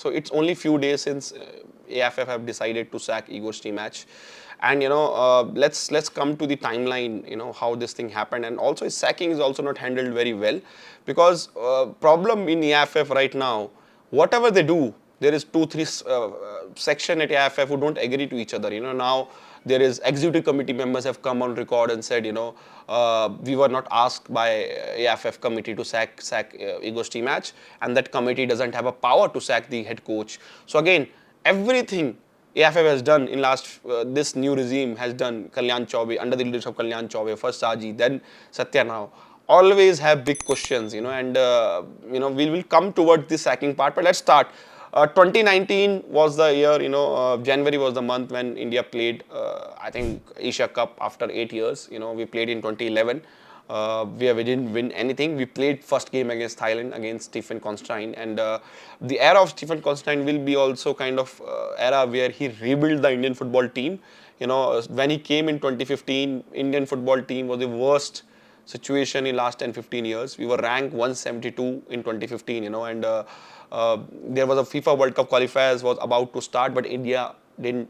So it's only few days since AFF have decided to sack Igor Stimac. And let's come to the timeline, how this thing happened. And also his sacking is also not handled very well, because problem in AFF right now, whatever they do, there is two three section at AFF who don't agree to each other. Now there is executive committee members have come on record and said, we were not asked by AFF committee to sack Igor Stimac, and that committee doesn't have a power to sack the head coach. So again, everything AFF has done in last, this new regime has done, Kalyan Chaube, under the leadership of Kalyan Chaube, first Saji, then Satya now, always have big questions, and we will come towards the sacking part, but let's start. 2019 was the year, January was the month when India played, I think, Asia Cup after 8 years. We played in 2011. We didn't win anything. We played first game against Thailand, against Stephen Constantine, and the era of Stephen Constantine will be also kind of era where he rebuilt the Indian football team. When he came in 2015, Indian football team was the worst situation in last 10-15 years. We were ranked 172 in 2015, and there was a FIFA World Cup qualifiers was about to start, but India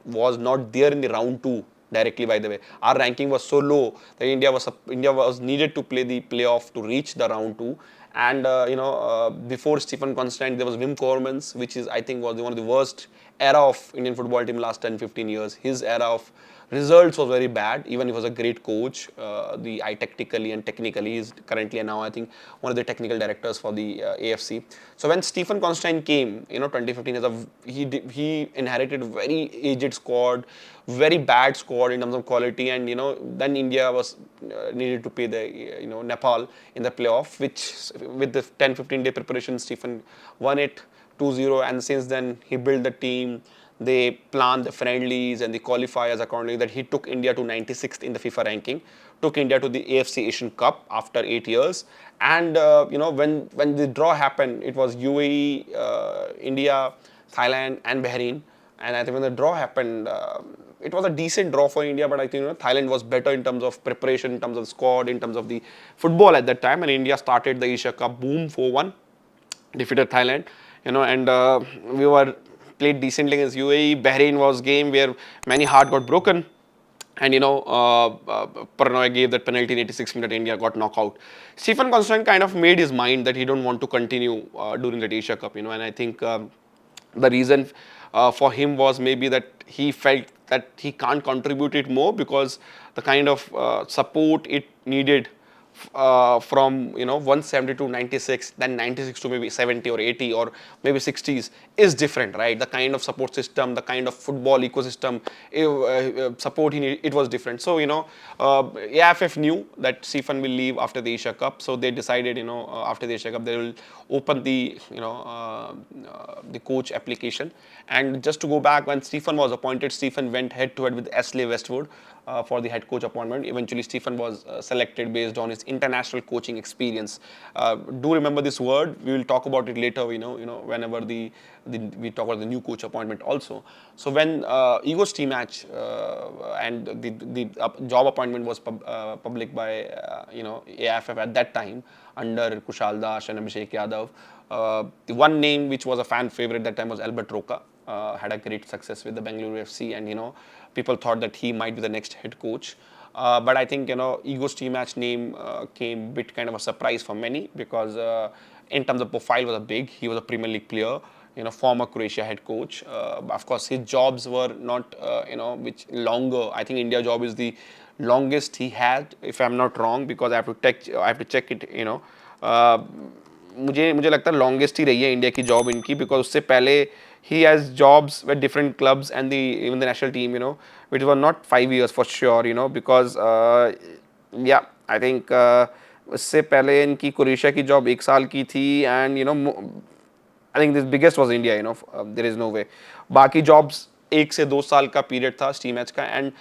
was not there in the round 2 directly. By the way, our ranking was so low that India was needed to play the playoff to reach the round 2. And before Stephen Constantine, there was Wim Kormans, which is, I think, was one of the worst era of Indian football team last 10-15 years. His era of results was very bad. Even he was a great coach, the eye tactically and technically. He's currently now, I think, one of the technical directors for the AFC. So when Stephen Constantine came, 2015, he inherited a very aged squad, very bad squad in terms of quality, and then India was needed to pay the Nepal in the playoff, which with the 10-15 day preparation, Stephen won it 2-0, and since then he built the team. They planned the friendlies and the qualifiers accordingly. That he took India to 96th in the FIFA ranking, took India to the AFC Asian Cup after 8 years. And when the draw happened, it was UAE, India, Thailand, and Bahrain. And I think when the draw happened, it was a decent draw for India, but I think Thailand was better in terms of preparation, in terms of the squad, in terms of the football at that time. And India started the Asia Cup, boom, 4-1, defeated Thailand, and we were played decently against UAE. Bahrain was game where many heart got broken, and Pranoy gave that penalty in 86 minutes. India got knocked out. Stephen Constantine kind of made his mind that he don't want to continue during that Asia Cup, and I think the reason for him was maybe that he felt that he can't contribute it more, because the kind of support it needed from 170 to 96, then 96 to maybe 70 or 80 or maybe 60s is different, right? The kind of support system, the kind of football ecosystem support he needed, it was different. So AFF knew that Stephen will leave after the Asia Cup, so they decided after the Asia Cup they will open the the coach application. And just to go back, when Stephen was appointed, Stephen went head to head with Ashley Westwood for the head coach appointment. Eventually, Stephen was selected based on his international coaching experience. Do remember this word. We will talk about it later. Whenever we talk about the new coach appointment also. So when Igor Stimac and the job appointment was public by AFF at that time under Kushal Das and Abhishek Yadav. The one name which was a fan favorite that time was Albert Roca. Had a great success with the Bengaluru FC, and people thought that he might be the next head coach. But I think Igor Stimac name came bit kind of a surprise for many, because in terms of profile was a big. He was a Premier League player, former Croatia head coach. Of course, his jobs were not which longer. I think India job is the longest he had, if I'm not wrong, because I have to check it. मुझे लगता है longest ही रही है India की job इनकी, because उससे पहले he has jobs with different clubs and even the national team, which were not 5 years for sure, because yeah, I think उससे पहले इनकी क्रोएशिया की जॉब 1 साल की थी, and I think this biggest was India, there is no way. बाकी jobs 1 से 2 साल का period था Stimac का, and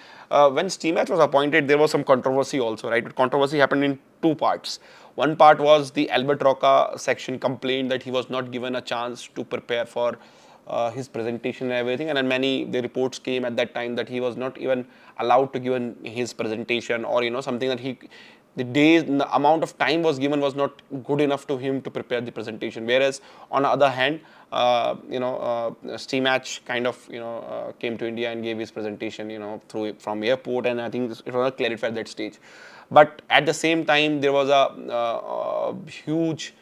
when Stimac was appointed, there was some controversy also, right? But controversy happened in 2 parts. One part was the Albert Roca section complained that he was not given a chance to prepare for his presentation and everything, and then the reports came at that time that he was not even allowed to give his presentation, or something that the amount of time was given was not good enough to him to prepare the presentation. Whereas on the other hand, Steve Match kind of came to India and gave his presentation through from airport, and I think it was not clarified at that stage. But at the same time, there was a huge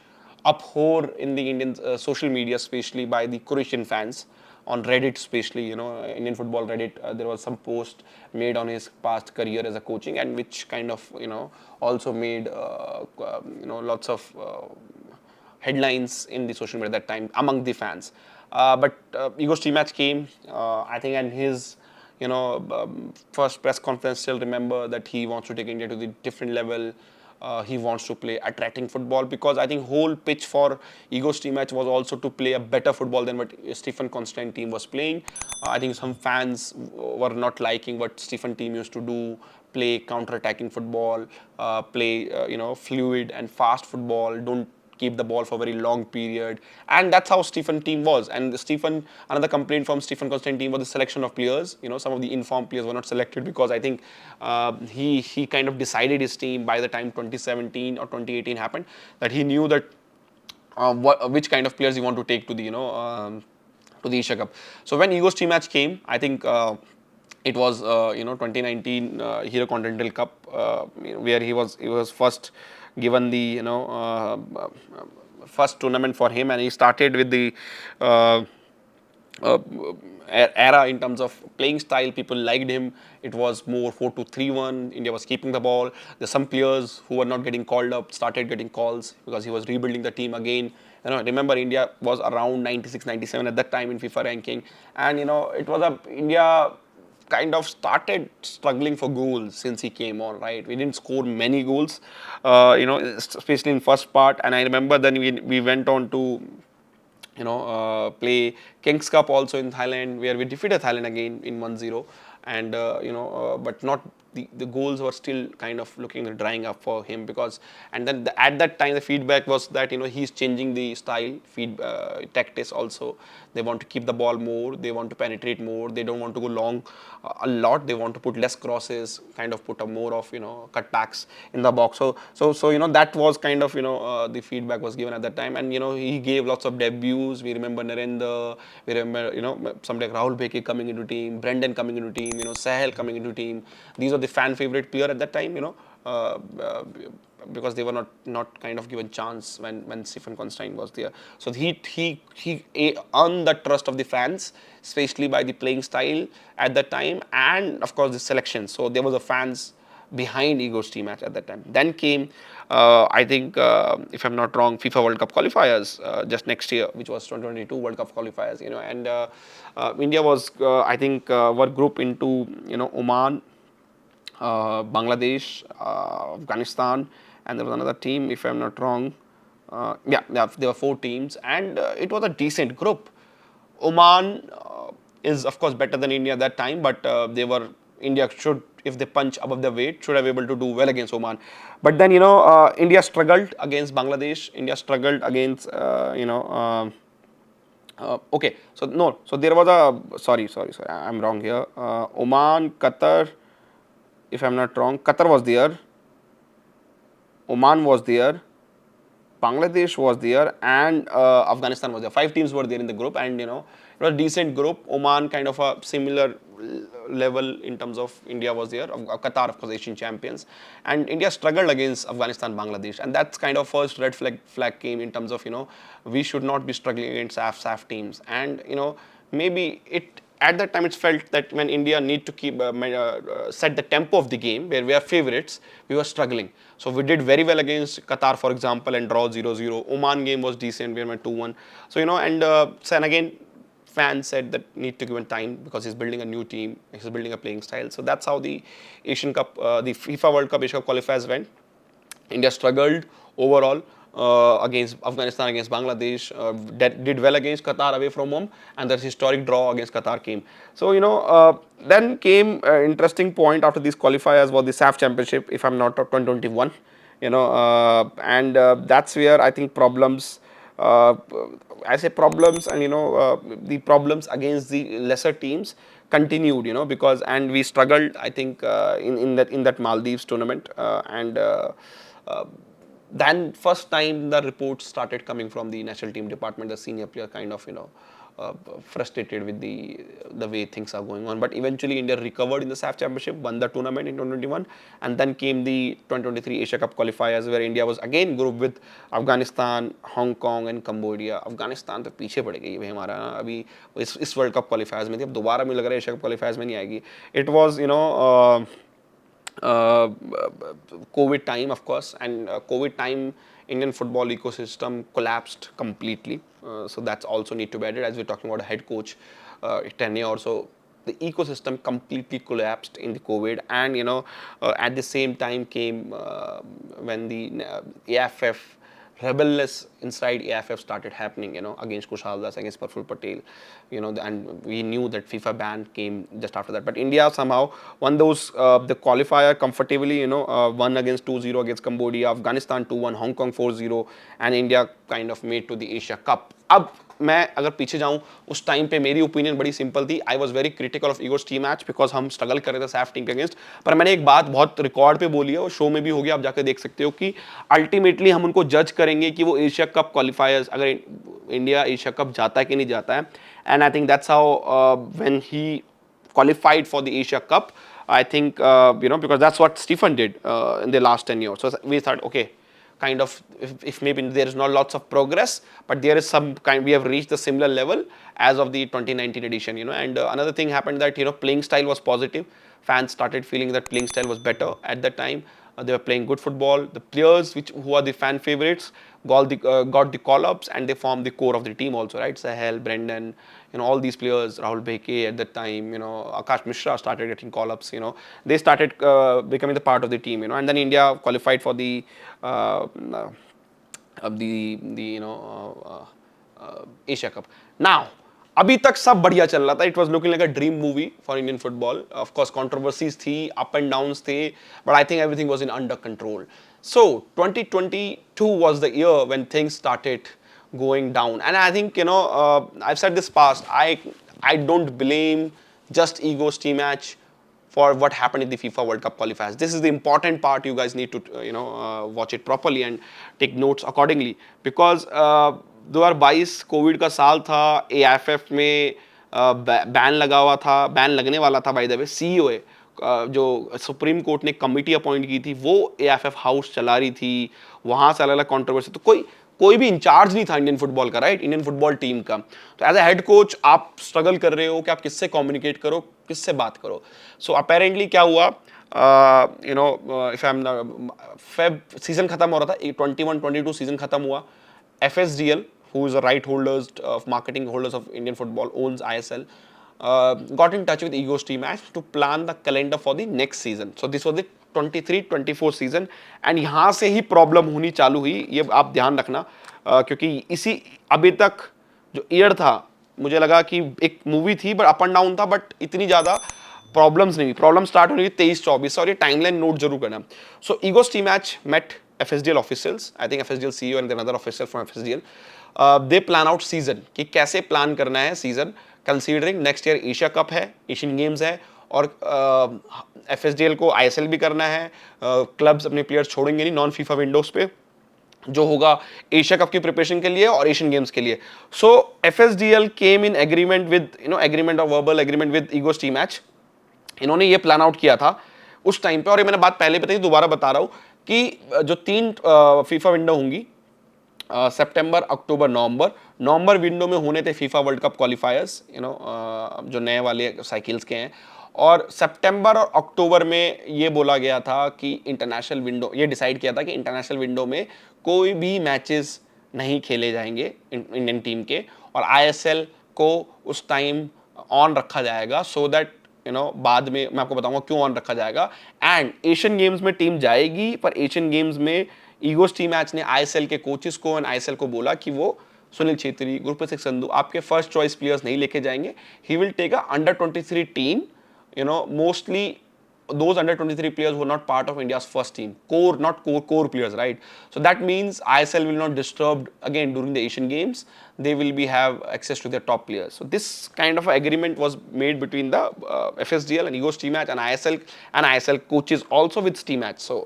uproar in the Indian social media, especially by the Croatian fans on Reddit, especially Indian football Reddit. There was some post made on his past career as a coaching, and which kind of also made lots of headlines in the social media at that time among the fans. But Igor Stimac came, I think, and his first press conference, still remember that he wants to take India to the different level. He wants to play attracting football, because I think whole pitch for Igor Stimac was also to play a better football than what Stephen Constantine team was playing. I think some fans were not liking what Stephen team used to do, play counter-attacking football, play fluid and fast football, don't keep the ball for a very long period, and that's how Stephen team was. And Stephen, another complaint from Stephen Constantine team was the selection of players. Some of the informed players were not selected, because I think he kind of decided his team by the time 2017 or 2018 happened, that he knew that which kind of players he want to take to the to the Asia Cup. So when Igor Stimac came, I think it was 2019 Hero Continental Cup, where he was first given the first tournament for him, and he started with the uh, uh, era in terms of playing style. People liked him. It was more 4-2-3-1. India was keeping the ball. There's some players who were not getting called up started getting calls, because he was rebuilding the team again. Remember, India was around 96, 97 at that time in FIFA ranking, and it was a India kind of started struggling for goals since he came on, right? We didn't score many goals, especially in first part. And I remember then we went on to play Kings Cup also in Thailand, where we defeated Thailand again in 1-0. And but not the goals were still kind of looking drying up for him, because and then at that time the feedback was that he's changing the style, tactics also. They want to keep the ball more, they want to penetrate more, they don't want to go long a lot, they want to put less crosses, kind of put a more of cutbacks in the box. So that was kind of the feedback was given at that time. And he gave lots of debuts. We remember Narendra, we remember somebody like Rahul Bheke coming into team, Brendan coming into team, Sahel coming into team. These are the fan favorite player at that time, uh, uh, because they were not kind of given chance when Stephen Constantine was there. So he earned the trust of the fans, especially by the playing style at that time, and of course the selection. So there was a fans behind Igor Stimac at that time. Then came, I think, if I'm not wrong, FIFA World Cup qualifiers just next year, which was 2022 World Cup qualifiers. And India was, I think, were grouped into Oman, Bangladesh, Afghanistan, and there was another team, if I'm not wrong. Yeah, there were four teams, and it was a decent group. Oman is of course better than India at that time, but India should, if they punch above their weight, should have able to do well against Oman. But then India struggled against Bangladesh. India struggled against okay, so no, so there was a sorry, I'm wrong here. Oman, Qatar, if I'm not wrong, Qatar was there, Oman was there, Bangladesh was there, and Afghanistan was there. Five teams were there in the group, and it was a decent group. Oman kind of a similar level in terms of India was there. Qatar, of course, Asian champions, and India struggled against Afghanistan, Bangladesh, and that's kind of first red flag came in terms of we should not be struggling against SAF teams, and maybe it at that time, it's felt that when India need to keep set the tempo of the game, where we are favorites, we were struggling. So we did very well against Qatar, for example, and draw 0-0. Oman game was decent, we went 2-1. So and then again, fans said that need to give him time, because he's building a new team, he's building a playing style. So that's how the Asian Cup, the FIFA World Cup Asia Cup qualifiers went. India struggled overall against Afghanistan, against Bangladesh, did well against Qatar away from home, and that historic draw against Qatar came. So, then came interesting point after these qualifiers was the SAF Championship, if I'm not 2021, and that's where I think problems ऐसे problems and the problems against the lesser teams continued, because and we struggled, I think, in that Maldives tournament, and uh, then first time the reports started coming from the national team department, the senior player kind of frustrated with the way things are going on. But eventually India recovered in the SAF Championship, won the tournament in 2021, and then came the 2023 Asia Cup qualifiers where India was again grouped with Afghanistan, Hong Kong and Cambodia. Afghanistan तो पीछे पड़ गई भाई हमारा ना, अभी इस world Cup क्वालिफायर्स में थी, अब दोबारा मुझे लग रहा है एशिया कप क्वालिफायर्स में नहीं आएगी. It was uh, COVID time, of course, and COVID time, Indian football ecosystem collapsed completely. So that's also need to be added as we're talking about a head coach tenure. Also, the ecosystem completely collapsed in the COVID, and at the same time came when the AFF rebellious inside AFF started happening, against Kushal Das, against Praful Patel, and we knew that FIFA ban came just after that. But India somehow won the qualifier comfortably, won against 2-0 against Cambodia, Afghanistan 2-1, Hong Kong 4-0, and India kind of made to the Asia Cup. अब मैं अगर पीछे जाऊं, उस time पे मेरी opinion बड़ी simple थी. I was very critical of egos T match because हम स्ट्रगल कर रहे थे सैफ टीम के अगेंस्ट. पर मैंने एक बात बहुत रिकॉर्ड पे बोली है और शो में भी हो गया, आप जाकर देख सकते हो कि अल्टीमेटली हम उनको जज करेंगे कि वो एशिया कप क्वालिफायर्स, अगर इंडिया एशिया कप जाता है कि नहीं जाता है. And I think that's how when he qualified for the Asia Cup, I think, because that's what Stephen did in the last 10 years. So we thought, okay, kind of, if maybe there is not lots of progress, but there is some kind, we have reached the similar level as of the 2019 edition, and another thing happened that, playing style was positive. Fans started feeling that playing style was better at that time. They were playing good football. The players who are the fan favorites got the call-ups, and they formed the core of the team also, right? Sahel, Brendan, all these players, Rahul Bheke at that time, Akash Mishra started getting call-ups, they started becoming the part of the team, and then India qualified for the Asia Cup. Now, अभी तक सब बढ़िया चल रहा था. It was looking like a dream movie for Indian football. Of course controversies थी, up and downs थे, but I think everything was in under control. So 2022 was the year when things started going down, and I think, I've said this past, I don't blame just Ego's team match for what happened in the FIFA World Cup qualifiers. This is the important part. You guys need to watch it properly and take notes accordingly, because 2022 Covid का साल था. AFF में ban लगा हुआ था, ban लगने वाला था. बाय द वे CEO जो सुप्रीम कोर्ट ने कमिटी अपॉइंट की थी, वो AFF हाउस चला रही थी. वहाँ से अलग अलग कॉन्ट्रोवर्सी. तो कोई भी इंचार्ज नहीं था इंडियन फुटबॉल का, राइट, इंडियन फुटबॉल टीम का. तो एज ए हेड कोच आप स्ट्रगल कर रहे हो कि आप किससे कम्युनिकेट करो, किससे बात करो. सो अपेरेंटली क्या हुआ, if I am Feb season खत्म हो रहा था, 21-22 सीजन खत्म हुआ. FSDL, who is the right holders of marketing holders of Indian football, owns ISL, got in touch with Ego's team match to plan the calendar for the next season. So this was the 23-24 season. And यहाँ से ही problem होनी चालू हुई, ये आप ध्यान रखना, क्योंकि इसी अभी तक जो ईयर था, मुझे लगा कि एक मूवी थी बट अप एंड डाउन था, बट इतनी ज़्यादा प्रॉब्लम्स नहीं. प्रॉब्लम स्टार्ट होनी थी 23-24 और ये टाइमलाइन नोट जरूर करना. सो ईगोस team match met FSDL officials, I think FSDL CEO and another official from FSDL, they plan out season कि कैसे प्लान करना है season, considering next year Asia cup है, एशियन गेम्स है, और FSDL को ISL भी करना है. क्लब्स अपने प्लेयर्स छोड़ेंगे नहीं नॉन फीफा विंडोज पे, जो होगा एशिया कप की प्रिपरेशन के लिए और एशियन गेम्स के लिए. सो FSDL came in agreement with agreement of verbal agreement with egos team match. इन्होंने ये प्लान आउट किया था उस टाइम पे, और ये मैंने बात पहले बताई, दोबारा बता रहा हूँ कि जो 3 फीफा विंडो होंगी, सितंबर, अक्टूबर, नवंबर विंडो में होने थे फीफा वर्ल्ड कप क्वालिफायर्स, जो नए वाले साइकिल्स के हैं. और सितंबर और अक्टूबर में ये बोला गया था कि इंटरनेशनल विंडो, ये डिसाइड किया था कि इंटरनेशनल विंडो में कोई भी मैचेस नहीं खेले जाएंगे इंडियन टीम के, और ISL को उस टाइम ऑन रखा जाएगा, सो दैट बाद में मैं आपको बताऊंगा क्यों ऑन रखा जाएगा. एंड एशियन गेम्स में टीम जाएगी, पर एशियन गेम्स में ईगोस टीम मैच ने ISL के कोचेस को एंड ISL को बोला कि वो सुनील छेत्री, गुरप्रीत सिंह संधू आपके फर्स्ट चॉइस प्लेयर्स नहीं लेके जाएंगे. He will take a under 23 team, mostly those under 23 players were not part of India's first team. Core, not core players, right? So that means ISL will not disturb again during the Asian Games. They will be have access to their top players. So this kind of agreement was made between the FSDL and Igor Stimac and ISL coaches also with Stimac. So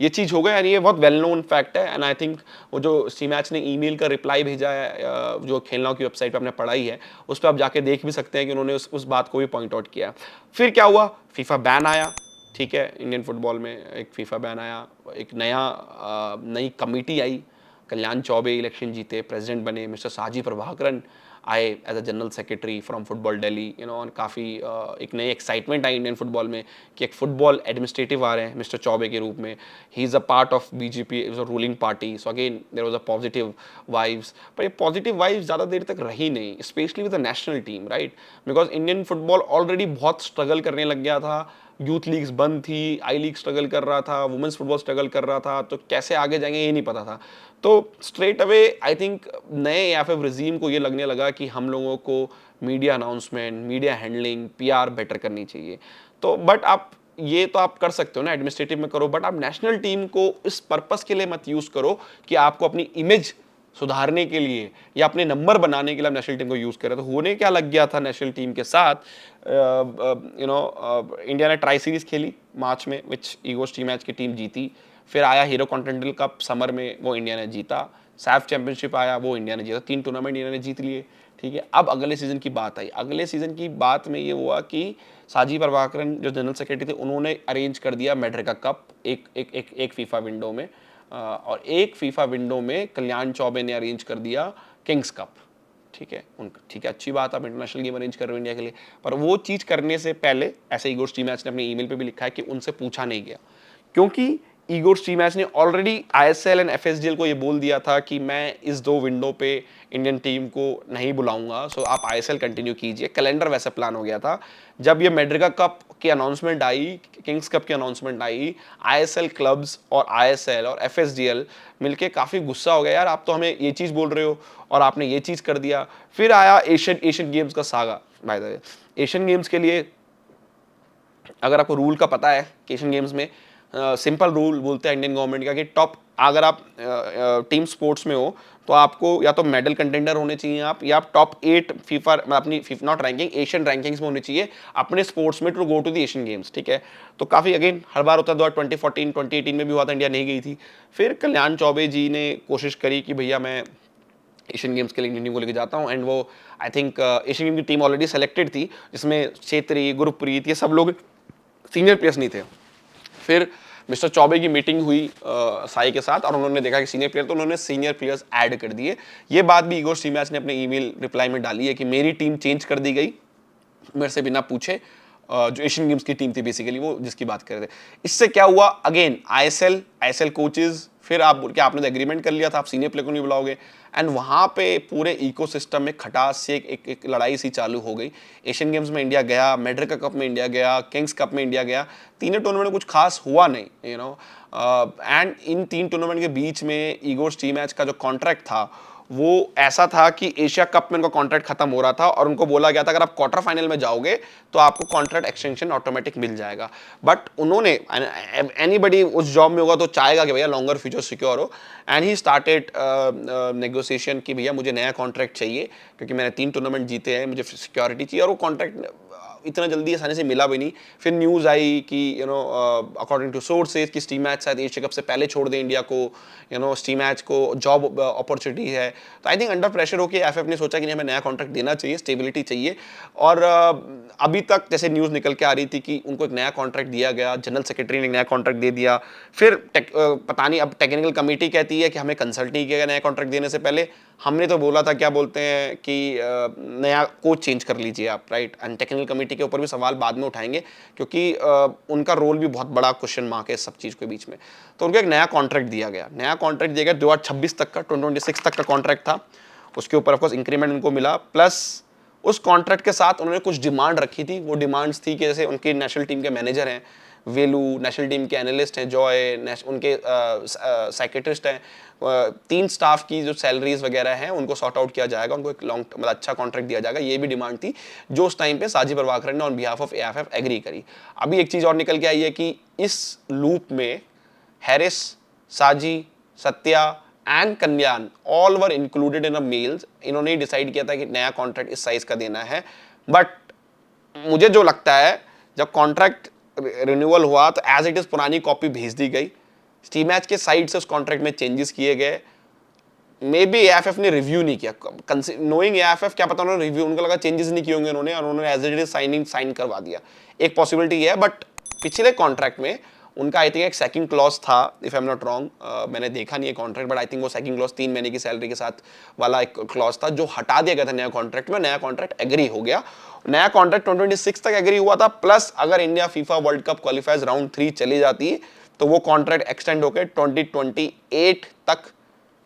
ये चीज हो गया और ये बहुत well known fact है. And I think वो जो स्टीमैच ने ईमेल का रिप्लाई भेजा है जो खेलना की वेबसाइट पे आपने पढ़ाई है उस पर आप जाके देख भी सकते हैं कि उन्होंने उस बात को भी पॉइंट आउट किया. फिर क्या हुआ, फीफा बैन आया. ठीक है, इंडियन फुटबॉल में एक फीफा बैन आया, एक नई कमेटी आई, कल्याण चौबे इलेक्शन जीते, प्रेसिडेंट बने, मिस्टर साजी प्रभाकरन आए as a general secretary from football Delhi. और काफ़ी एक नई एक्साइटमेंट आई इंडियन फुटबॉल में कि एक फुटबॉल एडमिनिस्ट्रेटिव आ रहे हैं मिस्टर चौबे के रूप में. He is a part of BJP, is a ruling party. So again there was a positive vibes. पर ये पॉजिटिव वाइब्स ज़्यादा देर तक रही नहीं, specially with the national team, right? Because Indian football already बहुत स्ट्रगल करने लग गया था. यूथ लीग्स बंद थी, आई लीग स्ट्रगल कर रहा था, वुमेंस फुटबॉल स्ट्रगल कर रहा था. तो कैसे आगे जाएंगे ये नहीं पता था. तो स्ट्रेट अवे आई थिंक नए एएफएफ रिजीम को ये लगने लगा कि हम लोगों को media announcement, media handling, PR better करनी चाहिए. तो बट आप ये तो आप कर सकते हो ना, एडमिनिस्ट्रेटिव में करो, बट आप नेशनल टीम को इस पर्पस के लिए मत यूज करो कि आपको अपनी इमेज सुधारने के लिए या अपने नंबर बनाने के लिए नेशनल टीम को यूज कर रहे. तो होने क्या लग गया था नेशनल टीम के साथ, इंडिया ने ट्राई सीरीज खेली मार्च में विच ईगो स्टीमैच की टीम जीती. फिर आया हीरो कॉन्टिनेंटल कप समर में, वो इंडिया ने जीता. सैफ चैंपियनशिप आया, वो इंडिया ने जीता. 3 टूर्नामेंट इंडिया ने जीत लिए. ठीक है, अब अगले सीजन की बात आई. अगले सीजन की बात में ये हुआ कि साजी प्रभाकरन जो जनरल सेक्रेटरी थे उन्होंने अरेंज कर दिया मेड्रिका कप एक फीफा विंडो में. और एक फीफा विंडो में कल्याण चौबे ने अरेंज कर दिया किंग्स कप. ठीक है, ठीक है, अच्छी बात, आप इंटरनेशनल गेम अरेंज कर रहे हो इंडिया के लिए. पर वो चीज़ करने से पहले, ऐसे ईगो स्टीमैच ने अपने ईमेल पे भी लिखा है कि उनसे पूछा नहीं गया, क्योंकि ईगो स्टीमैच ने ऑलरेडी आईएसएल एंड एफएसडीएल को ये बोल दिया था कि मैं इस 2 विंडो पे इंडियन टीम को नहीं बुलाऊंगा. सो आप आईएसएल कंटिन्यू कीजिए. कैलेंडर वैसा प्लान हो गया था. जब ये मेड्रिका कप की अनाउंसमेंट आई, किंग्स कप की अनाउंसमेंट आई, आईएसएल क्लब्स और आईएसएल और एफएसडीएल मिलके काफ़ी गुस्सा हो गया, यार आप तो हमें ये चीज़ बोल रहे हो और आपने ये चीज़ कर दिया. फिर आया एशियन गेम्स का saga. By the way, Asian games के लिए अगर आपको रूल का पता है कि एशियन गेम्स में सिंपल रूल बोलते हैं इंडियन गवर्नमेंट का कि टॉप, अगर आप टीम स्पोर्ट्स में हो तो आपको या तो मेडल कंटेंडर होने चाहिए आप, या आप टॉप 8 फीफा अपनी नॉट रैंकिंग, एशियन रैंकिंग्स में होने चाहिए अपने स्पोर्ट्स में to go to the Asian games. ठीक है, तो काफ़ी अगेन हर बार होता है. 2014 2018 में भी हुआ था, इंडिया नहीं गई थी. फिर कल्याण चौबे जी ने कोशिश करी कि भैया मैं एशियन गेम्स के लिए इंडियन टीम को लेके जाता हूँ. एंड वो आई थिंक एशियन गेम की टीम ऑलरेडी सेलेक्टेड थी, जिसमें छेत्री, गुरप्रीत, ये सब लोग सीनियर प्लेयर्स नहीं थे. फिर मिस्टर चौबे की मीटिंग हुई साई के साथ और उन्होंने देखा कि सीनियर प्लेयर, तो उन्होंने सीनियर प्लेयर्स ऐड कर दिए. ये बात भी ईगो स्टीमैच ने अपने ईमेल रिप्लाई में डाली है कि मेरी टीम चेंज कर दी गई मेरे से बिना पूछे. जो एशियन गेम्स की टीम थी बेसिकली, वो जिसकी बात कर रहे थे. इससे क्या हुआ, अगेन आईएसएल कोचेज, फिर आप बोल के आपने एग्रीमेंट कर लिया था आप सीनियर प्लेयर को नहीं बुलाओगे. एंड वहाँ पे पूरे इकोसिस्टम में खटास से एक लड़ाई सी चालू हो गई. एशियन गेम्स में इंडिया गया, मेड्रिका कप में इंडिया गया, किंग्स कप में इंडिया गया. तीनों टूर्नामेंट में कुछ खास हुआ नहीं, एंड इन 3 टूर्नामेंट के बीच में ईगो स्टीमैच का जो कॉन्ट्रैक्ट था वो ऐसा था कि एशिया कप में उनका कॉन्ट्रैक्ट खत्म हो रहा था और उनको बोला गया था अगर आप क्वार्टर फाइनल में जाओगे तो आपको कॉन्ट्रैक्ट एक्सटेंशन ऑटोमेटिक मिल जाएगा. बट उन्होंने, एनीबडी उस जॉब में होगा तो चाहेगा कि भैया लॉन्गर फ्यूचर सिक्योर हो. एंड ही स्टार्टेड नेगोशिएशन कि भैया मुझे नया कॉन्ट्रैक्ट चाहिए क्योंकि मैंने 3 टूर्नामेंट जीते हैं, मुझे सिक्योरिटी चाहिए. और वो कॉन्ट्रैक्ट इतना जल्दी आसानी से मिला भी नहीं. फिर न्यूज़ आई कि अकॉर्डिंग टू सोर्सेज कि स्टीमैच शायद एशिया कप से पहले छोड़ दें इंडिया को, स्टीमैच को जॉब अपॉर्चुनिटी है. तो आई थिंक अंडर प्रेशर होकर एफएफ ने सोचा कि नहीं, हमें नया कॉन्ट्रैक्ट देना चाहिए, स्टेबिलिटी चाहिए. और अभी तक जैसे न्यूज़ निकल के आ रही थी कि उनको एक नया कॉन्ट्रैक्ट दिया गया, जनरल सेक्रेटरी ने एक नया कॉन्ट्रैक्ट दे दिया. फिर पता नहीं, अब टेक्निकल कमेटी कहती है कि हमें कंसल्ट नहीं किया गया नया कॉन्ट्रैक्ट देने से पहले. हमने तो बोला था, क्या बोलते हैं कि नया कोच चेंज कर लीजिए आप, राइट. एंड टेक्निकल कमेटी के ऊपर भी सवाल बाद में उठाएंगे क्योंकि उनका रोल भी बहुत बड़ा क्वेश्चन मार्क है सब चीज़ के बीच में. तो उनको एक नया कॉन्ट्रैक्ट दिया गया. 2026 तक का, 2026 तक का कॉन्ट्रैक्ट था. उसके ऊपर ऑफकोर्स इंक्रीमेंट उनको मिला, प्लस उस कॉन्ट्रैक्ट के साथ उन्होंने कुछ डिमांड रखी थी. वो डिमांड्स थी कि जैसे उनकी नेशनल टीम के मैनेजर हैं वेलू, नेशनल टीम के एनालिस्ट हैं जॉय, उनके साइकेट्रिस्ट हैं, 3 स्टाफ की जो सैलरीज वगैरह हैं उनको सॉर्ट आउट किया जाएगा, उनको एक लॉन्ग मतलब अच्छा कॉन्ट्रैक्ट दिया जाएगा, ये भी डिमांड थी जो उस टाइम पे साजिद प्रभाकरन ने on behalf of AFF agree करी। अभी एक चीज़ और निकल के आई है कि इस लूप में Harris, Saji, Satya and Kalyan all were included in a mails. इन्होंने डिसाइड किया था कि नया कॉन्ट्रैक्ट इस साइज का देना है, बट मुझे जो लगता है जब कॉन्ट्रैक्ट रिन्यूअल हुआ तो एज इट इज पुरानी कॉपी भेज दी गई, स्टी मैच के साइड से उस कॉन्ट्रैक्ट में चेंजेस किए गए, मे बी एएफएफ ने रिव्यू नहीं किया, नोइंग एएफएफ क्या पता उन्होंने रिव्यू, उनको लगा चेंजेस नहीं किए होंगे उन्होंने और उन्होंने एज इट इज साइन करवा दिया, एक पॉसिबिलिटी है। बट पिछले कॉन्ट्रैक्ट में उनका आई थिंक एक सेकंड क्लॉज था, if I am not wrong, मैंने देखा नहीं है कॉन्ट्रैक्ट, बट आई थिंक वो सेकंड क्लॉज 3 महीने की सैलरी के साथ वाला एक क्लॉज था जो हटा दिया गया था नया कॉन्ट्रैक्ट में। नया कॉन्ट्रैक्ट एग्री हो गया, नया कॉन्ट्रैक्ट 2026 तक एग्री हुआ था, प्लस अगर India FIFA World Cup क्वालिफायर्स round 3 चली जाती तो वो कॉन्ट्रैक्ट एक्सटेंड होकर 2028 तक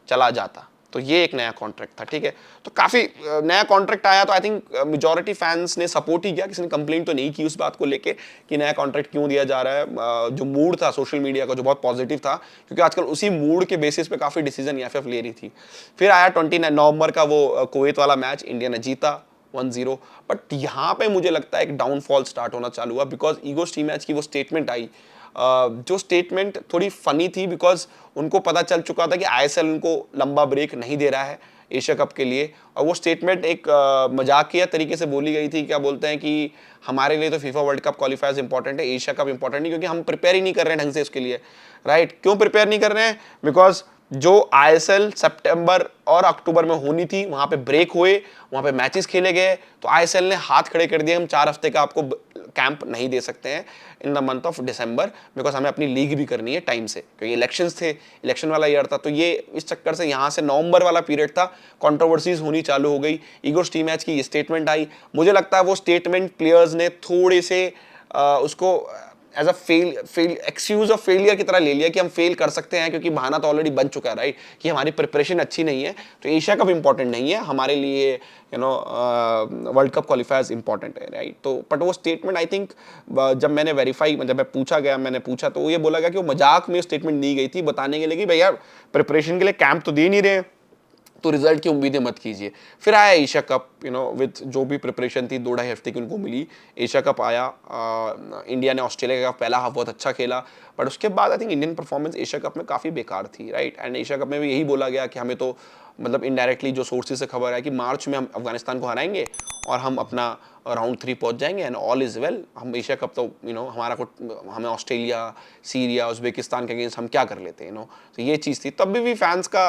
चला जाता, तो ये एक नया कॉन्ट्रैक्ट था, ठीक है। तो काफी नया कॉन्ट्रैक्ट आया तो आई थिंक मेजॉरिटी फैंस ने सपोर्ट ही किया, किसी ने कंप्लेंट तो नहीं की उस बात को लेके कि नया कॉन्ट्रैक्ट क्यों दिया जा रहा है। जो मूड था सोशल मीडिया का जो बहुत पॉजिटिव था, क्योंकि आजकल उसी मूड के बेसिस पे काफी डिसीजन एएफएफ ले रही थी। फिर आया 29 नवंबर का वो कुवैत वाला मैच, इंडिया ने जीता 1-0, बट यहाँ पे मुझे लगता है एक डाउनफॉल स्टार्ट होना चालू हुआ बिकॉज ईगो टी मैच की वो स्टेटमेंट आई, जो स्टेटमेंट थोड़ी फनी थी बिकॉज उनको पता चल चुका था कि आईएसएल उनको लंबा ब्रेक नहीं दे रहा है एशिया कप के लिए, और वो स्टेटमेंट एक मजाकिया तरीके से बोली गई थी। क्या बोलते हैं कि हमारे लिए तो फीफा वर्ल्ड कप क्वालिफायर्स इंपॉर्टेंट है, एशिया कप इंपॉर्टेंट नहीं, क्योंकि हम प्रिपेयर ही नहीं कर रहे हैं ढंग से उसके लिए, राइट। क्यों प्रिपेयर नहीं कर रहे हैं? बिकॉज जो आईएसएल सितंबर और अक्टूबर में होनी थी वहां पे ब्रेक हुए, वहां पे मैचेस खेले गए, तो आईएसएल ने हाथ खड़े कर दिए, हम 4 हफ्ते का आपको कैंप नहीं दे सकते हैं in the month of December, because हमें अपनी लीग भी करनी है टाइम से, क्योंकि इलेक्शंस थे, इलेक्शन वाला ईयर था। तो ये इस चक्कर से यहाँ से नवंबर वाला पीरियड था, कंट्रोवर्सीज होनी चालू हो गई, ईगोस टी मैच की स्टेटमेंट आई। मुझे लगता है वो स्टेटमेंट प्लेयर्स ने थोड़े से उसको as a excuse of failure की तरह ले लिया कि हम फेल कर सकते हैं, क्योंकि बहाना तो ऑलरेडी बन चुका है, राइट, कि हमारी प्रिपरेशन अच्छी नहीं है, तो एशिया कप इंपॉर्टेंट नहीं है हमारे लिए, you know world Cup क्वालिफायर्स important है, राइट। तो बट वो स्टेटमेंट आई थिंक जब मैंने वेरीफाई, जब मैं पूछा गया, मैंने पूछा तो ये बोला गया कि वो मजाक में स्टेटमेंट दी गई थी, बताने के लिए कि भैया प्रिपरेशन के लिए कैंप तो दे नहीं रहे, तो रिजल्ट की उम्मीदें मत कीजिए। फिर आया Asia cup, you know with जो भी प्रिपरेशन थी 2-2.5 हफ्ते की उनको मिली, एशिया कप आया, इंडिया ने ऑस्ट्रेलिया का पहला हाफ बहुत अच्छा खेला, बट उसके बाद I think Indian performance Asia cup में काफ़ी बेकार थी, राइट। एंड एशिया कप में भी यही बोला गया कि हमें तो मतलब इनडायरेक्टली जो सोर्सेज से खबर है कि मार्च में हम अफगानिस्तान को हराएंगे और हम अपना राउंड 3 पहुंच जाएंगे एंड ऑल इज वेल, हम एशिया कप तो यू नो हमारा को हमें ऑस्ट्रेलिया, सीरिया, उज्बेकिस्तान के अगेंस्ट हम क्या कर लेते हैं, यू नो। तो ये चीज़ थी, तब भी फैंस का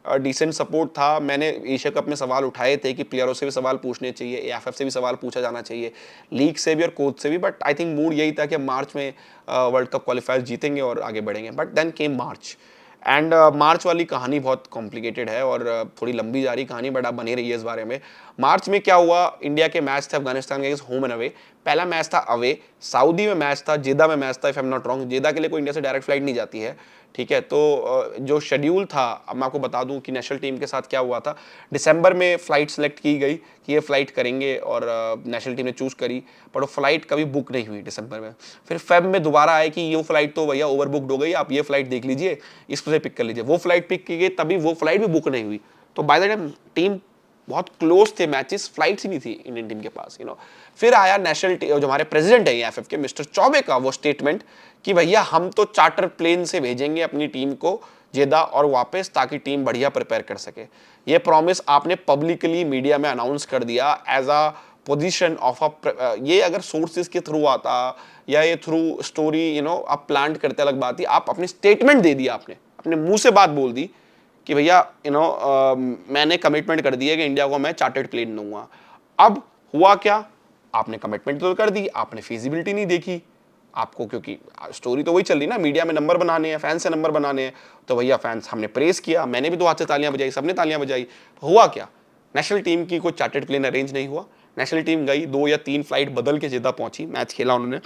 डिसेंट सपोर्ट था। मैंने एशिया कप में सवाल उठाए थे कि प्लेयरों से भी सवाल पूछने चाहिए, एएफएफ से भी सवाल पूछा जाना चाहिए, लीग से भी और कोच से भी, बट आई थिंक मूड यही था कि मार्च में वर्ल्ड कप क्वालिफायर्स जीतेंगे और आगे बढ़ेंगे। But then came March, and March वाली कहानी बहुत कॉम्प्लिकेटेड है और थोड़ी लंबी जा रही कहानी, बट आप बने रहिए इस बारे में। मार्च में क्या हुआ, इंडिया के मैच थे अफगानिस्तान के अगेंस्ट होम एंड अवे। पहला मैच था अवे, सऊदी में मैच था, जेदा में मैच था, if I am not wrong. जेदा के लिए कोई इंडिया से डायरेक्ट फ्लाइट नहीं जाती है, ठीक है। तो जो शेड्यूल था, अब मैं आपको बता दूं कि नेशनल टीम के साथ क्या हुआ था। दिसंबर में फ़्लाइट सेलेक्ट की गई कि ये फ़्लाइट करेंगे और नेशनल टीम ने चूज़ करी, पर वो फ़्लाइट कभी बुक नहीं हुई दिसंबर में। फिर फेब में दोबारा आए कि ये फ़्लाइट तो भैया ओवर बुकड हो गई, आप ये फ़्लाइट देख लीजिए, इससे पिक कर लीजिए। वो फ़्लाइट पिक की गई, तभी वो फ़्लाइट भी बुक नहीं हुई। तो बाय द टाइम टीम बहुत क्लोज थे, मैचेस, फ्लाइट्स ही नहीं थी इंडियन टीम के पास, यू नो। फिर आया नेशनल जो हमारे प्रेसिडेंट है एएफएफ के मिस्टर चौबे का वो स्टेटमेंट कि भैया हम तो चार्टर प्लेन से भेजेंगे अपनी टीम को जेदा और वापस, ताकि टीम बढ़िया प्रिपेयर कर सके। ये प्रॉमिस आपने पब्लिकली मीडिया में अनाउंस कर दिया as a position of a, ये अगर सोर्सेज के थ्रू आता या ये थ्रू स्टोरी यू नो आप प्लांट करते अलग बात थी, आप अपनी स्टेटमेंट दे दिया, आपने अपने मुंह से बात बोल दी कि भैया यू नो मैंने कमिटमेंट कर दी है कि इंडिया को मैं चार्टर्ड प्लेन दूंगा। अब हुआ क्या, आपने कमिटमेंट तो कर दी, आपने फिजिबिलिटी नहीं देखी आपको, क्योंकि स्टोरी तो वही चल रही ना, मीडिया में नंबर बनाने हैं, फैंस से नंबर बनाने हैं। तो भैया फैंस, हमने प्रेस किया, मैंने भी 2 हाथ से तालियां बजाई, सबने तालियां बजाई। तो हुआ क्या, नेशनल टीम की कोई चार्टर्ड प्लेन अरेंज नहीं हुआ। नेशनल टीम गई 2 या 3 फ्लाइट बदल के जेदा पहुंची, मैच खेला उन्होंने,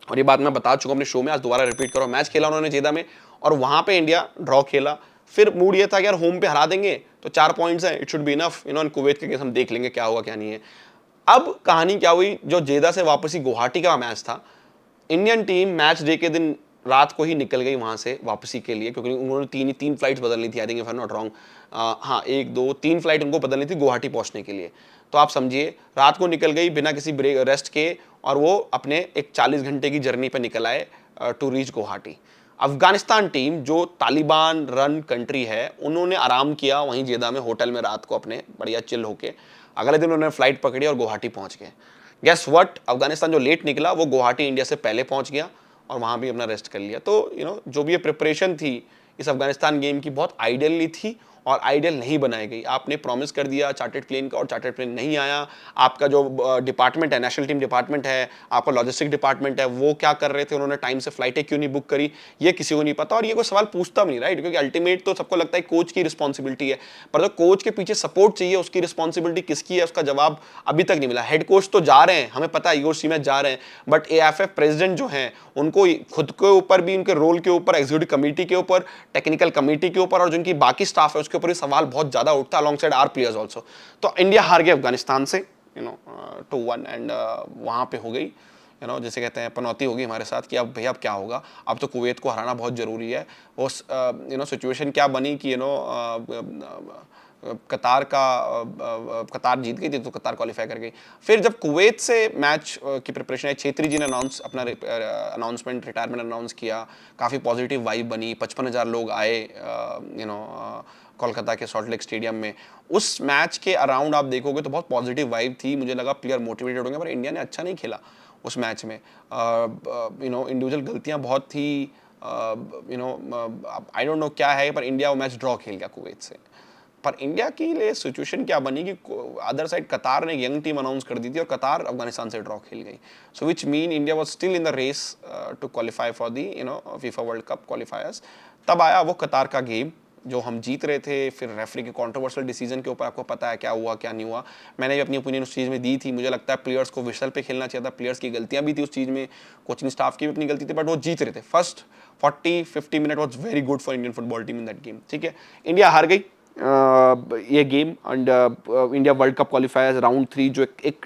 और ये बात मैं बता चुका हूं अपने शो में, आज दोबारा रिपीट करो। मैच खेला उन्होंने जेदा में और वहां पे इंडिया ड्रॉ खेला। फिर मूड ये था कि यार होम पे हरा देंगे तो 4 पॉइंट्स हैं, it should be enough, you know. Kuwait के केस हम देख लेंगे क्या होगा क्या नहीं है। अब कहानी क्या हुई, जो जेदा से वापसी गुवाहाटी का मैच था, इंडियन टीम मैच डे के दिन रात को ही निकल गई वहां से वापसी के लिए, क्योंकि उन्होंने तीन फ्लाइट्स बदलनी थी, I think if I am not wrong. हाँ, एक दो तीन फ्लाइट उनको बदलनी थी गुवाहाटी पहुंचने के लिए। तो आप समझिए रात को निकल गई बिना किसी ब्रेक रेस्ट के, और वो अपने एक 40 घंटे की जर्नी पर निकल आए to reach Guwahati. Afghanistan team जो तालिबान रन कंट्री है, उन्होंने आराम किया वहीं जेदा में होटल में रात को अपने बढ़िया चिल होके। अगले दिन उन्होंने फ्लाइट पकड़ी और गुवाहाटी पहुंच गए। गेस व्हाट, अफगानिस्तान जो लेट निकला वो गुवाहाटी इंडिया से पहले पहुंच गया और वहां भी अपना रेस्ट कर लिया। तो जो भी ये प्रिपरेशन थी इस अफगानिस्तान गेम की, बहुत आइडियली थी और आइडियल नहीं बनाई गई। आपने प्रॉमिस कर दिया चार्टर्ड प्लेन का और चार्टर्ड प्लेन नहीं आया। आपका जो डिपार्टमेंट है, नेशनल टीम डिपार्टमेंट है, आपका लॉजिस्टिक डिपार्टमेंट है, वो क्या कर रहे थे, उन्होंने टाइम से फ्लाइटें क्यों नहीं बुक करी, ये किसी को नहीं पता। और ये कोई सवाल पूछता भी नहीं, राइट, क्योंकि अल्टीमेट तो सबको लगता है कोच की रिस्पॉन्सिबिलिटी है, पर जो कोच के पीछे सपोर्ट चाहिए उसकी रिस्पॉन्सिबिलिटी किसकी है, उसका जवाब अभी तक नहीं मिला। हेड कोच तो जा रहे हैं, हमें पता है ईगोर स्टीमैच जा रहे हैं, बट एएफएफ प्रेसिडेंट जो हैं उनको खुद के ऊपर भी, उनके रोल के ऊपर, एग्जीक्यूटिव कमेटी के ऊपर, टेक्निकल कमेटी के ऊपर और जो उनकी बाकी स्टाफ है उसके ऊपर सवाल बहुत ज्यादा उठता alongside are players also. तो इंडिया हार गया अफगानिस्तान से 2-1 एंड वहां पे हो गई जैसे कहते हैं पनौती होगी हमारे साथ कि अब भैया अब क्या होगा, अब तो कुवैत को हराना बहुत जरूरी है। वो सिचुएशन क्या बनी कि कतार जीत गई थी तो कतार क्वालिफाई कर गई। फिर जब कुवैत से मैच की प्रिपरेशन है, छेत्री जी ने अपना अनाउंसमेंट, रिटायरमेंट अनाउंस किया, काफ़ी पॉजिटिव वाइब बनी, 55,000 लोग आए कोलकाता के सॉल्ट लेक स्टेडियम में। उस मैच के अराउंड आप देखोगे तो बहुत पॉजिटिव वाइब थी, मुझे लगा प्लेयर मोटिवेटेड होंगे, पर इंडिया ने अच्छा नहीं खेला उस मैच में। इंडिविजुअल गलतियां बहुत थी, आई डोंट नो क्या है, पर इंडिया वो मैच ड्रॉ खेल गया कुवैत से। पर इंडिया के लिए सिचुएशन क्या बनी कि अदर साइड कतार ने यंग टीम अनाउंस कर दी थी और कतार अफगानिस्तान से ड्रॉ खेल गई। So which mean India was still in the race to qualify for the FIFA World Cup qualifiers. तब आया वो कतार का गेम जो हम जीत रहे थे। फिर रेफरी के कंट्रोवर्शियल डिसीजन के ऊपर आपको पता है क्या हुआ क्या नहीं हुआ। मैंने भी अपनी ओपिनियन उस चीज़ में दी थी, मुझे लगता है प्लेयर्स को विशल पे खेलना चाहिए था, प्लेयर्स की गलतियां भी थी उस चीज़ में, कोचिंग स्टाफ की भी अपनी गलती थी, बट वो जीत रहे थे। First 40-50 minute was very good for Indian football team in that game. ठीक है, इंडिया हार गई ये game and India world Cup क्वालिफायर्स round 3 जो एक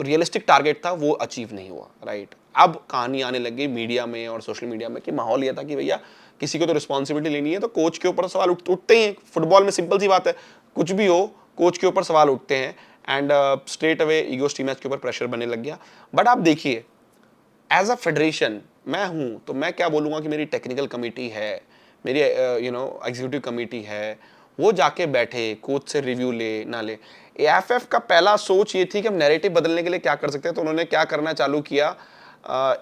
रियलिस्टिक टारगेट था वो अचीव नहीं हुआ, राइट। अब कहानी आने लग गई मीडिया में और सोशल मीडिया में कि माहौल ये था कि भैया किसी को तो रिस्पॉन्सिबिलिटी लेनी है, तो कोच के ऊपर सवाल उठते ही हैं। फुटबॉल में सिंपल सी बात है, कुछ भी हो कोच के ऊपर सवाल उठते हैं एंड स्ट्रेट अवे ईगोर स्टीमैच के ऊपर प्रेशर बनने लग गया। बट आप देखिए एज अ फेडरेशन मैं हूं तो मैं क्या बोलूंगा कि मेरी टेक्निकल कमेटी है, मेरी एग्जीक्यूटिव कमेटी है, वो जाके बैठे कोच से रिव्यू ले ना ले। एएफएफ का पहला सोच ये थी कि हम नैरेटिव बदलने के लिए क्या कर सकते हैं, तो उन्होंने क्या करना चालू किया,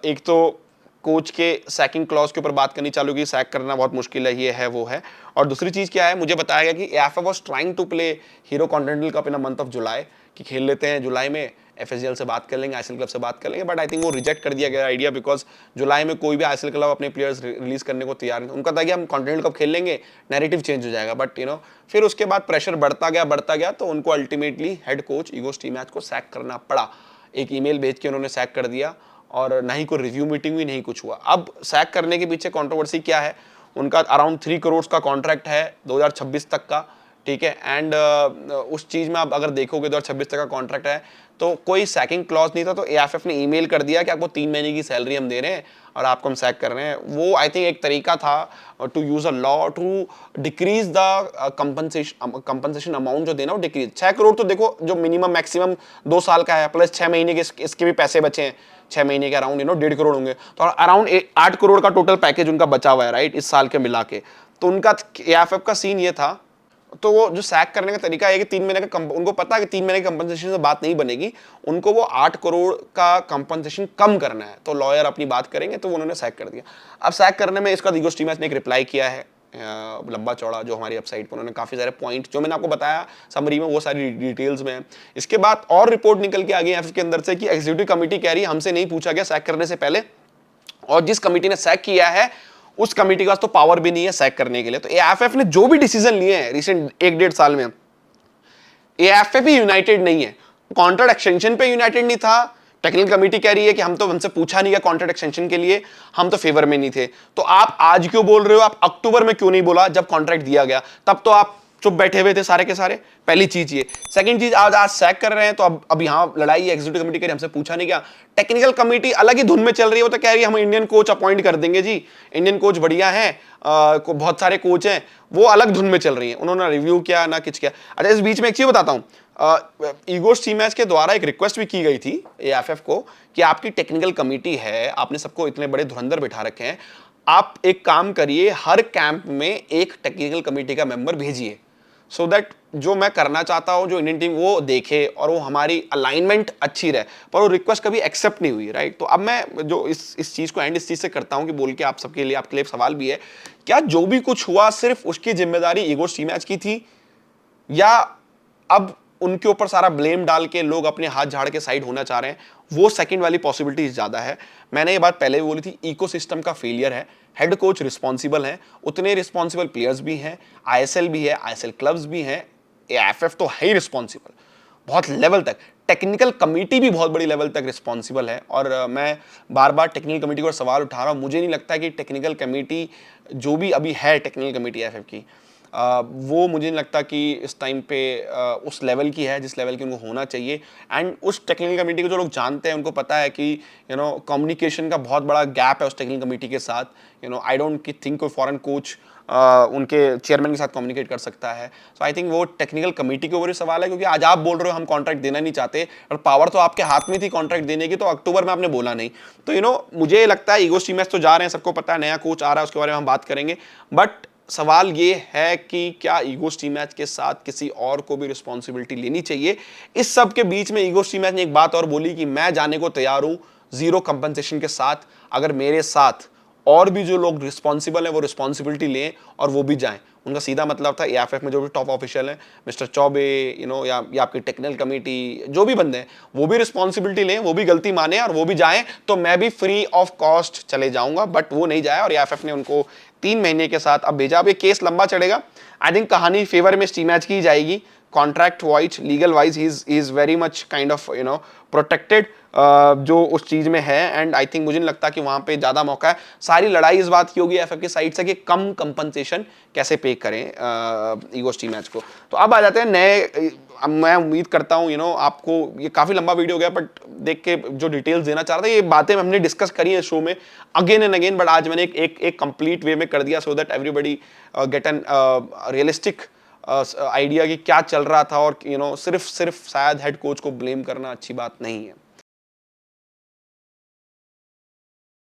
एक तो कोच के सैकिंग क्लॉज के ऊपर बात करनी चालू की, सैक करना बहुत मुश्किल है, ये है वो है। और दूसरी चीज क्या है, मुझे बताया गया कि AFF was trying to play Hero Continental Cup in a month of July, कि खेल लेते हैं जुलाई में, एफएसजीएल से बात कर लेंगे, आईएसएल क्लब से बात कर लेंगे। बट आई थिंक वो रिजेक्ट कर दिया गया आइडिया, बिकॉज जुलाई में कोई भी आईएसएल क्लब अपने प्लेयर्स रिलीज करने को तैयार नहीं। उनका था कि हम कॉन्टिनेंटल कप खेल लेंगे, नैरेटिव चेंज हो जाएगा। बट फिर उसके बाद प्रेशर बढ़ता गया तो उनको अल्टीमेटली हेड कोच ईगोर स्टीमैच को सैक करना पड़ा। एक ईमेल भेज के उन्होंने सैक कर दिया और ना ही कोई रिव्यू मीटिंग हुई, नहीं कुछ हुआ। अब सैक करने के पीछे कंट्रोवर्सी क्या है, उनका अराउंड 3 करोड़ का कॉन्ट्रैक्ट है 2026 तक का, ठीक है। एंड उस चीज में आप अगर देखोगे 2026 तक का कॉन्ट्रैक्ट है तो कोई सैकिंग क्लॉज नहीं था, तो एएफएफ ने ईमेल कर दिया कि आपको 3 महीने की सैलरी हम दे रहे हैं और आपको हम सैक कर रहे हैं। वो आई थिंक एक तरीका था to use a law to decrease the compensation amount जो देना वो डिक्रीज। 6 करोड़ तो देखो जो मिनिमम मैक्सिमम 2 साल का है, प्लस 6 महीने के इसके भी पैसे बचे हैं, 6 महीने के अराउंड 1.5 करोड़ होंगे, तो अराउंड 8 करोड़ का टोटल पैकेज उनका बचा हुआ है, राइट, इस साल के मिला के। तो उनका एएफएफ का सीन ये था। तो वो जो सैक करने का तरीका है कि 3 महीने का उनको पता है कि 3 महीने की कंपनसेशन से बात नहीं बनेगी, उनको वो 8 करोड़ का कंपनसेशन कम करना है, तो लॉयर अपनी बात करेंगे, तो उन्होंने सैक कर दिया। अब सैक करने में इसका ईगोर स्टीमैच ने एक रिप्लाई किया है लंबा चौड़ा, जो हमारी वेबसाइट पर उन्होंने काफी सारे पॉइंट जो मैंने आपको बताया समरी में वो सारी डिटेल्स में। इसके बाद और रिपोर्ट निकल के आ गई एएफएफ के अंदर से कि एग्जीक्यूटिव कमेटी कह रही है हमसे नहीं पूछा गया सैक करने से पहले, और जिस कमेटी ने सैक किया है उस कमेटी के पास तो पावर भी नहीं है सैक करने के लिए। तो एएफएफ ने जो भी डिसीजन लिए हैं रिसेंट 1-1.5 साल में, एएफएफ ही यूनाइटेड नहीं है। कॉन्ट्रैक्ट एक्सटेंशन पे यूनाइटेड नहीं था, टेक्निकल कमेटी कह रही है कि हमसे पूछा नहीं गया कॉन्ट्रैक्ट एक्सटेंशन के लिए, हम तो फेवर में नहीं थे। तो आप आज क्यों बोल रहे हो, आप अक्टूबर में क्यों नहीं बोला जब कॉन्ट्रैक्ट दिया गया, तब तो आप चुप बैठे हुए थे सारे के सारे, पहली चीज ये। सेकंड चीज, आज आज सैक कर रहे हैं तो अब यहाँ लड़ाई एग्जीक्यूटिव कमेटी करी, हमसे पूछा नहीं क्या? टेक्निकल कमेटी अलग ही धुन में चल रही है, वो तो कह रही है हम इंडियन कोच अपॉइंट कर देंगे जी, इंडियन कोच बढ़िया है, बहुत सारे कोच हैं, वो अलग धुन में चल रही है। उन्होंने रिव्यू किया ना कुछ किया। अच्छा, इस बीच में एक चीज बताता हूँ, ईगो स्टीमैच के द्वारा एक रिक्वेस्ट भी की गई थी एएफएफ को कि आपकी टेक्निकल कमेटी है, आपने सबको इतने बड़े धुरंधर बिठा रखे हैं, आप एक काम करिए, हर कैंप में एक टेक्निकल कमेटी का मेंबर भेजिए, सो दैट जो मैं करना चाहता हूं, जो इंडियन टीम वो देखे और वो हमारी अलाइनमेंट अच्छी रहे। पर वो रिक्वेस्ट कभी एक्सेप्ट नहीं हुई, राइट? तो अब मैं जो इस चीज को एंड इस चीज से करता हूं कि बोल के आप सबके लिए, आपके लिए सवाल भी है, क्या जो भी कुछ हुआ सिर्फ उसकी जिम्मेदारी ईगो स्टीमैच की थी, या अब उनके ऊपर सारा ब्लेम डाल के लोग अपने हाथ झाड़ के साइड होना चाह रहे हैं? वो सेकंड वाली पॉसिबिलिटी ज्यादा है। मैंने ये बात पहले भी बोली थी, इकोसिस्टम का फेलियर है, हेड कोच रिस्पॉन्सिबल है, उतने रिस्पॉन्सिबल प्लेयर्स भी हैं, आईएसएल भी है, आईएसएल क्लब्स भी हैं, एएफएफ तो है ही रिस्पॉन्सिबल बहुत लेवल तक, टेक्निकल कमेटी भी बहुत बड़ी लेवल तक रिस्पॉन्सिबल है। और मैं बार बार टेक्निकल कमेटी को सवाल उठा रहा हूँ, मुझे नहीं लगता कि टेक्निकल कमेटी जो भी अभी है, टेक्निकल कमेटी एएफएफ की, वो मुझे नहीं लगता कि इस टाइम पे उस लेवल की है जिस लेवल की उनको होना चाहिए। एंड उस टेक्निकल कमेटी को जो लोग जानते हैं उनको पता है कि कम्युनिकेशन का बहुत बड़ा गैप है उस टेक्निकल कमेटी के साथ। आई डोंट थिंक कोई फॉरेन कोच उनके चेयरमैन के साथ कम्युनिकेट कर सकता है। सो आई थिंक वो टेक्निकल कमेटी के ऊपर ही सवाल है, क्योंकि आज आप बोल रहे हो हम कॉन्ट्रैक्ट देना नहीं चाहते, और पावर तो आपके हाथ में थी कॉन्ट्रैक्ट देने की, तो अक्टूबर में आपने बोला नहीं। तो मुझे लगता है ईगो स्टीमैच तो जा रहे हैं, सबको पता है, नया कोच आ रहा है, उसके बारे में हम बात करेंगे। बट सवाल ये है कि क्या ईगो स्टीमैच के साथ किसी और को भी रिस्पॉन्सिबिलिटी लेनी चाहिए? इस सब के बीच में ईगो स्टीमैच ने एक बात और बोली कि मैं जाने को तैयार हूं जीरो कंपनसेशन के साथ, अगर मेरे साथ और भी जो लोग रिस्पॉन्सिबल हैं वो रिस्पॉन्सिबिलिटी लें और वो भी जाएं। उनका सीधा मतलब था एएफएफ में जो भी टॉप ऑफिशियल हैं, मिस्टर चौबे, या आपकी टेक्निकल कमेटी, जो भी बंदे हैं वो भी रिस्पॉन्सिबिलिटी लें, वो भी गलती माने और वो भी जाएं, तो मैं भी फ्री ऑफ कॉस्ट चले जाऊंगा। बट वो नहीं जाए और एएफएफ ने उनको 3 महीने के साथ अब भेजा। अब ये केस लंबा चढ़ेगा, आई थिंक कहानी फेवर में स्टीमैच की जाएगी, contract wise, legal wise he is very much kind of protected जो उस चीज में है। एंड आई थिंक मुझे नहीं लगता कि वहां पे ज्यादा मौका है। सारी लड़ाई इस बात की होगी एफएफ की साइड से कि कम कंपनसेशन कैसे पे करें ईगो स्टीमैच को। तो अब आ जाते हैं नए। मैं उम्मीद करता हूँ आपको ये काफी लंबा वीडियो हो गया, बट देख के जो डिटेल्स देना चाह रहा था, ये बातें हमने डिस्कस करी है शो में अगेन एंड अगेन, बट आज मैंने एक कंप्लीट वे में कर दिया, so that everybody get an realistic idea कि क्या चल रहा था। और सिर्फ शायद हेड कोच को ब्लेम करना अच्छी बात नहीं है।